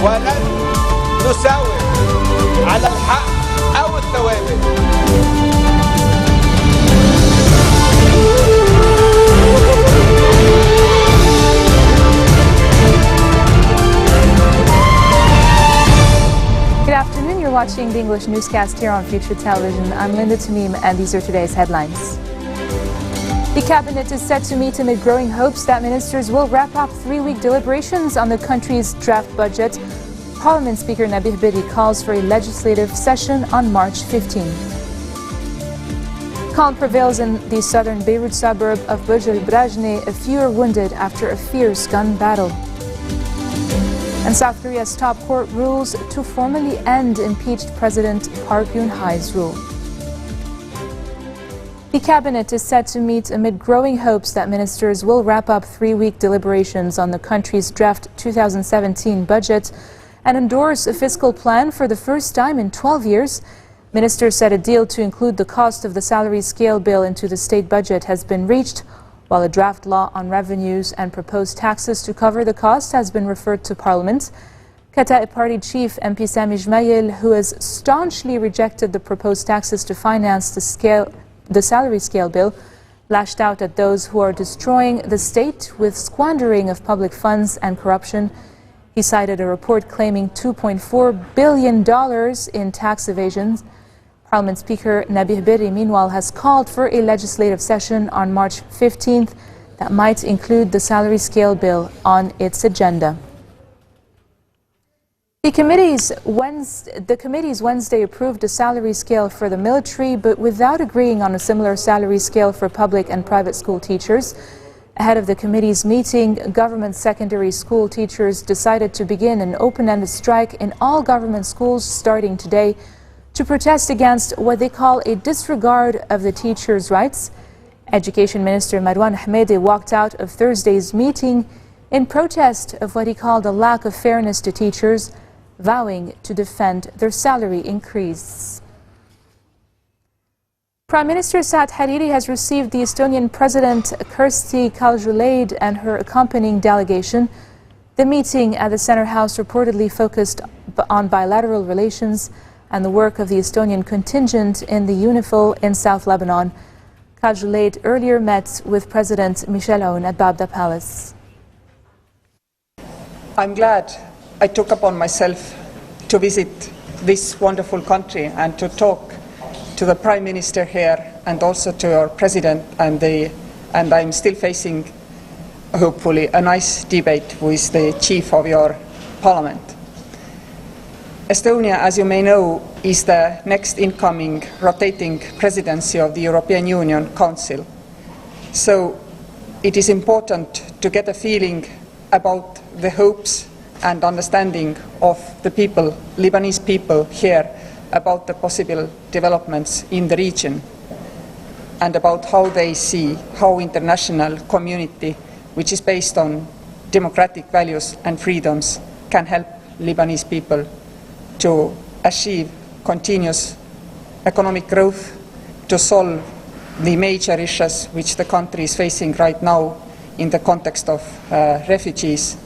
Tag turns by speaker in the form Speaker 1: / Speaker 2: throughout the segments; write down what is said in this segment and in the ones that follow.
Speaker 1: ولن نساوم على الحق أو الثوابت.
Speaker 2: Good afternoon, you're watching the English newscast here on Future Television. I'm Linda Tamim and these are today's headlines. The cabinet is set to meet amid growing hopes that ministers will wrap up three-week deliberations on the country's draft budget. Parliament Speaker Nabih Berri calls for a legislative session on March 15. Calm prevails in the southern Beirut suburb of Burj al-Brajne. A few are wounded after a fierce gun battle. And South Korea's top court rules to formally end impeached President Park Geun-hye's rule. The cabinet is set to meet amid growing hopes that ministers will wrap up three-week deliberations on the country's draft 2017 budget and endorse a fiscal plan for the first time in 12 years. Ministers said a deal to include the cost of the salary scale bill into the state budget has been reached, while a draft law on revenues and proposed taxes to cover the cost has been referred to Parliament. Kataib Party Chief MP Sami Jmail, who has staunchly rejected the proposed taxes to finance the salary scale bill, lashed out at those who are destroying the state with squandering of public funds and corruption. He cited a report claiming $2.4 billion in tax evasions. Parliament Speaker Nabih Berri, meanwhile, has called for a legislative session on March 15th that might include the salary scale bill on its agenda. The committees Wednesday approved a salary scale for the military, but without agreeing on a similar salary scale for public and private school teachers. Ahead of the committee's meeting, government secondary school teachers decided to begin an open-ended strike in all government schools starting today to protest against what they call a disregard of the teachers' rights. Education Minister Marwan Ahmedi walked out of Thursday's meeting in protest of what he called a lack of fairness to teachers, vowing to defend their salary increase. Prime Minister Saad Hariri has received the Estonian President Kersti Kaljulaid and her accompanying delegation. The meeting at the Center House reportedly focused on bilateral relations and the work of the Estonian contingent in the UNIFIL in South Lebanon. Kaljulaid earlier met with President Michel Aoun at Babda Palace.
Speaker 3: I'm glad I took upon myself to visit this wonderful country and to talk to the Prime Minister here and also to our President, and I'm still facing, hopefully, a nice debate with the Chief of your Parliament. Estonia, as you may know, is the next incoming rotating presidency of the European Union Council. So it is important to get a feeling about the hopes and understanding of the people, Lebanese people here, about the possible developments in the region and about how they see how international community, which is based on democratic values and freedoms, can help Lebanese people to achieve continuous economic growth, to solve the major issues which the country is facing right now in the context of refugees,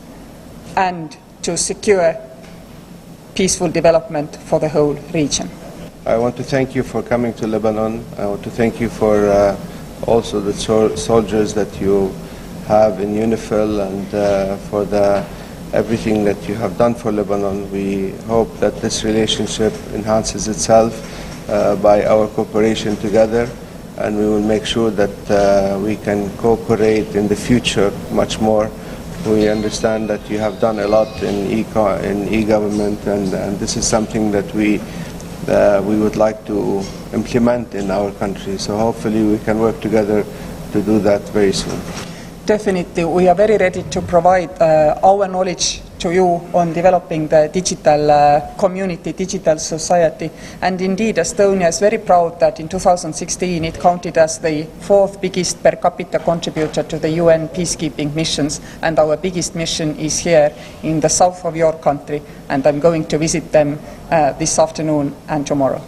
Speaker 3: and to secure peaceful development for the whole region.
Speaker 4: I want to thank you for coming to Lebanon. I want to thank you for also the soldiers that you have in UNIFIL and for everything that you have done for Lebanon. We hope that this relationship enhances itself by our cooperation together, and we will make sure that we can cooperate in the future much more. We understand that you have done a lot in e-government, and this is something that we would like to implement in our country. So hopefully we can work together to do that very soon.
Speaker 3: Definitely, we are very ready to provide our knowledge to you on developing the digital community, digital society. And indeed, Estonia is very proud that in 2016 it counted as the fourth biggest per capita contributor to the UN peacekeeping missions. And our biggest mission is here in the south of your country. And I'm going to visit them this afternoon and tomorrow.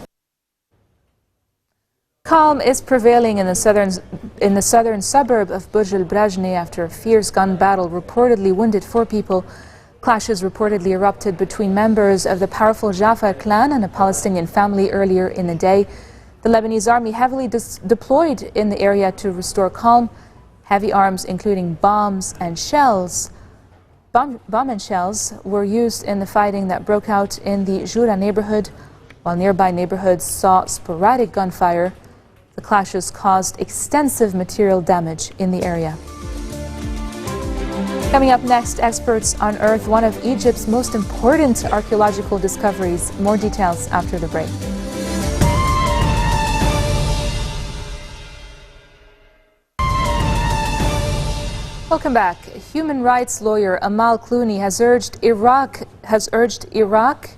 Speaker 2: Calm is prevailing in the southern suburb of Burj al-Brajne after a fierce gun battle reportedly wounded 4 people. Clashes reportedly erupted between members of the powerful Jafar clan and a Palestinian family earlier in the day. The Lebanese army heavily deployed in the area to restore calm. Heavy arms, including bombs and shells, bomb and shells, were used in the fighting that broke out in the Jura neighborhood, while nearby neighborhoods saw sporadic gunfire. The clashes caused extensive material damage in the area. Coming up next, experts unearth one of Egypt's most important archaeological discoveries. More details after the break. Welcome back. Human rights lawyer Amal Clooney has urged Iraq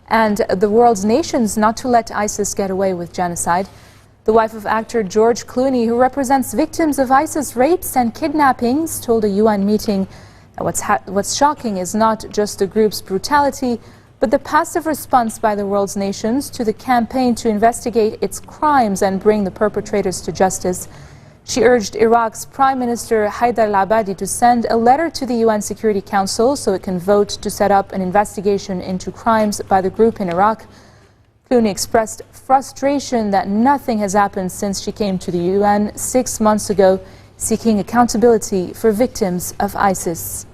Speaker 2: and the world's nations not to let ISIS get away with genocide. The wife of actor George Clooney, who represents victims of ISIS rapes and kidnappings, told a UN meeting that what's shocking is not just the group's brutality, but the passive response by the world's nations to the campaign to investigate its crimes and bring the perpetrators to justice. She urged Iraq's Prime Minister Haider al-Abadi to send a letter to the UN Security Council so it can vote to set up an investigation into crimes by the group in Iraq. Clooney expressed frustration that nothing has happened since she came to the UN 6 months ago, seeking accountability for victims of ISIS.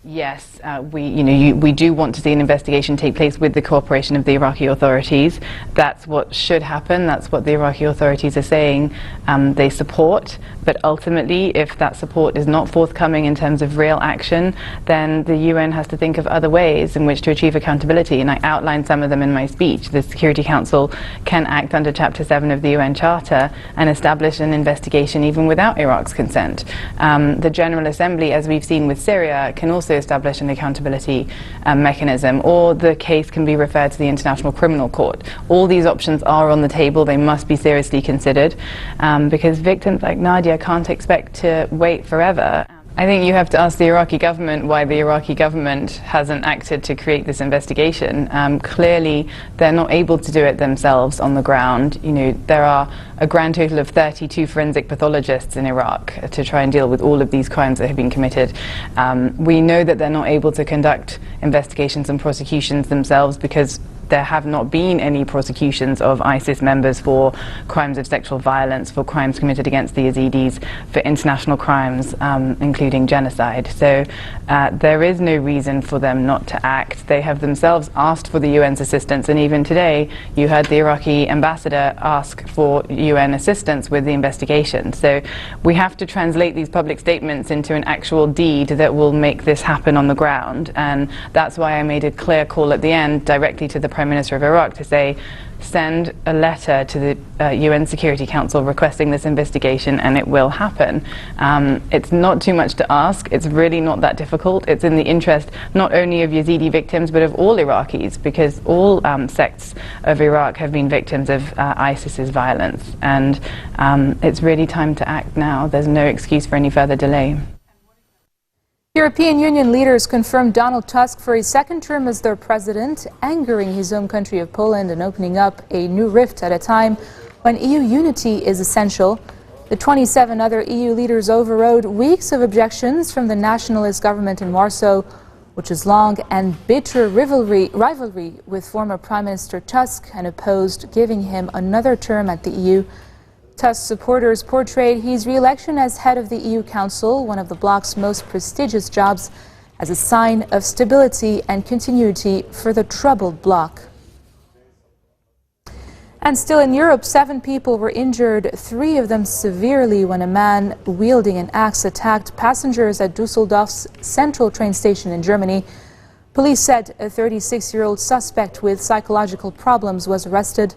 Speaker 5: Yes, we do want to see an investigation take place with the cooperation of the Iraqi authorities. That's what should happen. That's what the Iraqi authorities are saying they support. But ultimately, if that support is not forthcoming in terms of real action, then the UN has to think of other ways in which to achieve accountability. And I outlined some of them in my speech. The Security Council can act under Chapter 7 of the UN Charter and establish an investigation even without Iraq's consent. The General Assembly, as we've seen with Syria, can also establish an accountability mechanism, or the case can be referred to the International Criminal Court. All these options are on the table. They must be seriously considered because victims like Nadia can't expect to wait forever. I think you have to ask the Iraqi government why the Iraqi government hasn't acted to create this investigation. Clearly, they're not able to do it themselves on the ground. There are a grand total of 32 forensic pathologists in Iraq to try and deal with all of these crimes that have been committed. We know that they're not able to conduct investigations and prosecutions themselves because there have not been any prosecutions of ISIS members for crimes of sexual violence, for crimes committed against the Yazidis, for international crimes, including genocide. So there is no reason for them not to act. They have themselves asked for the UN's assistance, and even today you heard the Iraqi ambassador ask for UN assistance with the investigation. So we have to translate these public statements into an actual deed that will make this happen on the ground, and that's why I made a clear call at the end directly to the Prime Minister of Iraq to say, send a letter to the UN Security Council requesting this investigation, and it will happen. It's not too much to ask. It's really not that difficult. It's in the interest not only of Yazidi victims but of all Iraqis, because all sects of Iraq have been victims of ISIS's violence, and it's really time to act now. There's no excuse for any further delay.
Speaker 2: European Union leaders confirmed Donald Tusk for a second term as their president, angering his home country of Poland and opening up a new rift at a time when EU unity is essential. The 27 other EU leaders overrode weeks of objections from the nationalist government in Warsaw, which is long and bitter rivalry with former Prime Minister Tusk, and opposed giving him another term at the EU. Tusk's supporters portrayed his re-election as head of the EU Council, one of the bloc's most prestigious jobs, as a sign of stability and continuity for the troubled bloc. And still in Europe, 7 people were injured, 3 of them severely, when a man wielding an axe attacked passengers at Düsseldorf's central train station in Germany. Police said a 36-year-old suspect with psychological problems was arrested.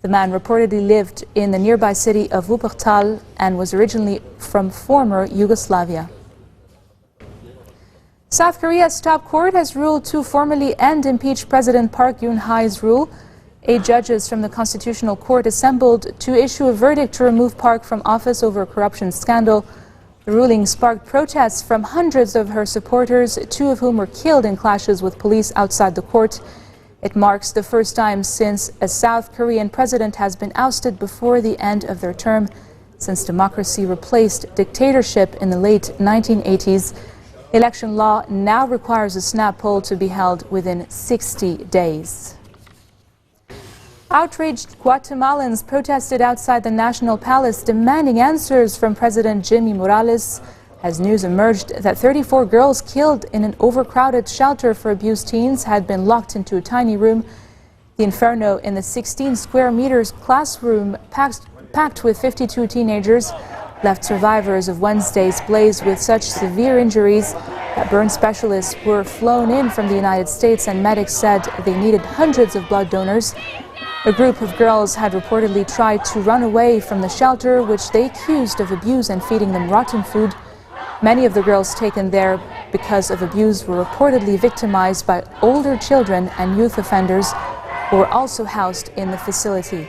Speaker 2: The man reportedly lived in the nearby city of Wuppertal and was originally from former Yugoslavia. South Korea's top court has ruled to formally end impeached President Park Geun-hye's rule. 8 judges from the Constitutional Court assembled to issue a verdict to remove Park from office over a corruption scandal. The ruling sparked protests from hundreds of her supporters, 2 of whom were killed in clashes with police outside the court. It marks the first time since a South Korean president has been ousted before the end of their term, since democracy replaced dictatorship in the late 1980s. Election law now requires a snap poll to be held within 60 days. Outraged Guatemalans protested outside the National Palace demanding answers from President Jimmy Morales as news emerged that 34 girls killed in an overcrowded shelter for abused teens had been locked into a tiny room. The inferno in the 16 square meters classroom packed with 52 teenagers left survivors of Wednesday's blaze with such severe injuries that burn specialists were flown in from the United States and medics said they needed hundreds of blood donors. A group of girls had reportedly tried to run away from the shelter, which they accused of abuse and feeding them rotten food. Many of the girls taken there because of abuse were reportedly victimized by older children and youth offenders who were also housed in the facility.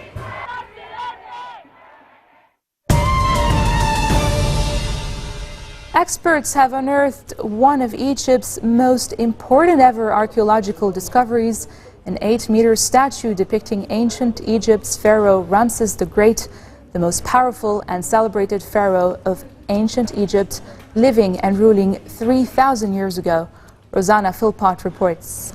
Speaker 2: Experts have unearthed one of Egypt's most important ever archaeological discoveries, an 8-meter statue depicting ancient Egypt's pharaoh Ramses the Great, the most powerful and celebrated pharaoh of ancient Egypt, living and ruling 3,000 years ago. Rosanna Philpott reports.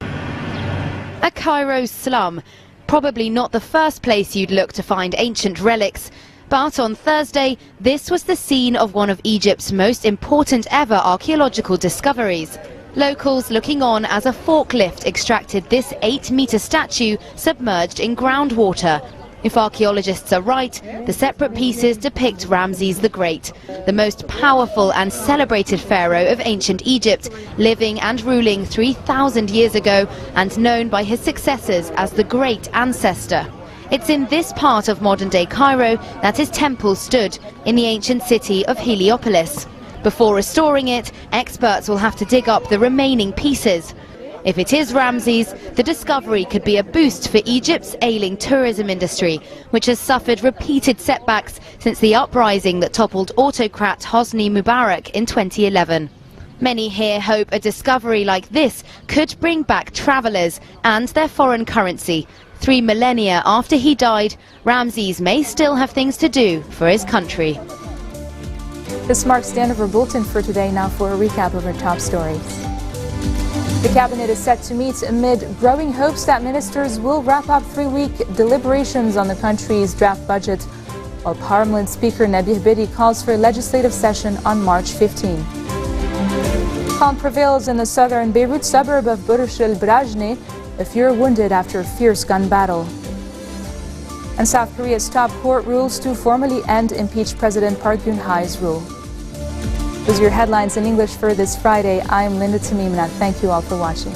Speaker 6: A Cairo slum, probably not the first place you'd look to find ancient relics. But on Thursday, this was the scene of one of Egypt's most important ever archaeological discoveries. Locals looking on as a forklift extracted this 8-meter statue submerged in groundwater. If archaeologists are right, the separate pieces depict Ramses the Great, the most powerful and celebrated pharaoh of ancient Egypt, living and ruling 3,000 years ago and known by his successors as the Great Ancestor. It's in this part of modern-day Cairo that his temple stood, in the ancient city of Heliopolis. Before restoring it, experts will have to dig up the remaining pieces. If it is Ramses, the discovery could be a boost for Egypt's ailing tourism industry, which has suffered repeated setbacks since the uprising that toppled autocrat Hosni Mubarak in 2011. Many here hope a discovery like this could bring back travellers and their foreign currency. 3 millennia after he died, Ramses may still have things to do for his country.
Speaker 2: This marks the end of our bulletin for today. Now for a recap of our top stories. The cabinet is set to meet amid growing hopes that ministers will wrap up 3-week deliberations on the country's draft budget, while Parliament Speaker Nabih Berri calls for a legislative session on March 15. Calm prevails in the southern Beirut suburb of Burj El Brajne. A few are wounded after a fierce gun battle. And South Korea's top court rules to formally end impeached President Park Geun-hye's rule. Those are your headlines in English for this Friday. I am Linda Tamimna. Thank you all for watching.